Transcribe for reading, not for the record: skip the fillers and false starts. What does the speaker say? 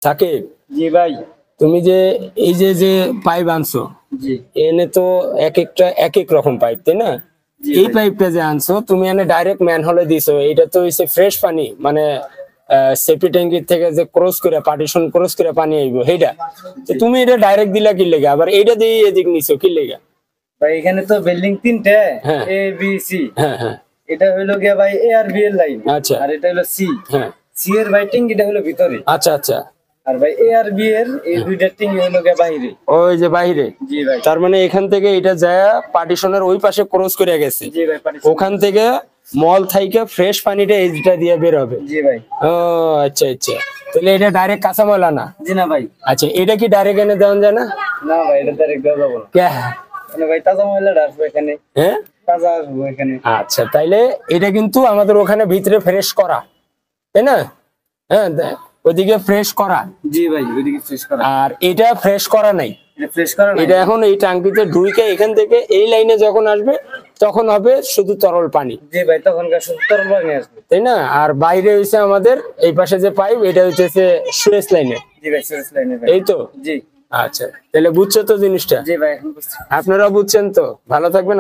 থাকে। জি ভাই। তুমি যে এই যে যে পাইপ আনছো, জি এনে তো এক একটা এক এক রকম পাইপ, তাই না? জি এই ভাই। পাইপটা যে আনছো তুমি এনে ডাইরেক্ট ম্যানহোলে দিছো, এটা তো হইছে ফ্রেশ পানি, মানে সেফটি ট্যাঙ্কির থেকে যে ক্রস করে পার্টিশন ক্রস করে পানি আইবো সেইটা। তো জি। তুমি এটা ডাইরেক্ট দিলা কি লেগে, আবার এইটা দিয়ে এদিক নিছো কি লেগে? ভাই এখানে তো বিল্ডিং তিনটে, হ্যাঁ এ বি সি। হ্যাঁ হ্যাঁ। এটা হলো গিয়া ভাই এ আর বি এর লাইন। আচ্ছা। আর এটা হলো সি। হ্যাঁ। সি এর ভাই টিঙ্গিটা হলো ভিতরে। আচ্ছা আচ্ছা। আর ভাই এ আর বি এর এই দুইটা টিঙ্গি হলো গিয়া বাইরে। ওই যে বাইরে। জি ভাই। তার মানে এখান থেকে এটা যায় পার্টিশনের ওই পাশে ক্রস করে গেছে, জি ভাই পার্টিশন। ওখান থেকে মল থাইকে ফ্রেশ পানিটা এইটা দিয়ে বের হবে। জি ভাই। ও আচ্ছা আচ্ছা, তাহলে এটা ডাইরেক্ট কাঁচা ময়লা না? জি না ভাই। আচ্ছা, এটা কি ডাইরেক্ট এনে দেওয়া যায় না? না ভাই এটা ডাইরেক্ট দেওয়া যাবে না। কে? মানে ভাই তাজা ময়লাটা আসবে এখানে। হ্যাঁ। তাজা আসবে এখানে। আচ্ছা, তাইলে এটা কিন্তু আমাদের ওখানে ভিতরে ফ্রেশ করা, তাই না? হ্যাঁ, ওদিকে ফ্রেশ করা। জি ভাই ওইদিকে ফ্রেশ করা। আর এটা ফ্রেশ করা নাই। এটা ফ্রেশ করা না। এটা এখন এই টাঙ্কিতে ঢুকে এখান থেকে এই লাইনে যখন আসবে তখন হবে শুধু তরল পানি। জি ভাই তখনকার শুধু তরল পানি আসবে। তাই না? আর বাইরে হইছে আমাদের এই পাশে যে পাইপ, এটা হইতেছে সুয়েজ লাইনে। জি ভাই সুরেশ লাইনে ভাই। এই তো। জি। আচ্ছা, তাহলে বুঝছো তো জিনিসটা? জি ভাই এখন বুঝছি। আপনারা বুঝছেন তো? ভালো থাকবেন।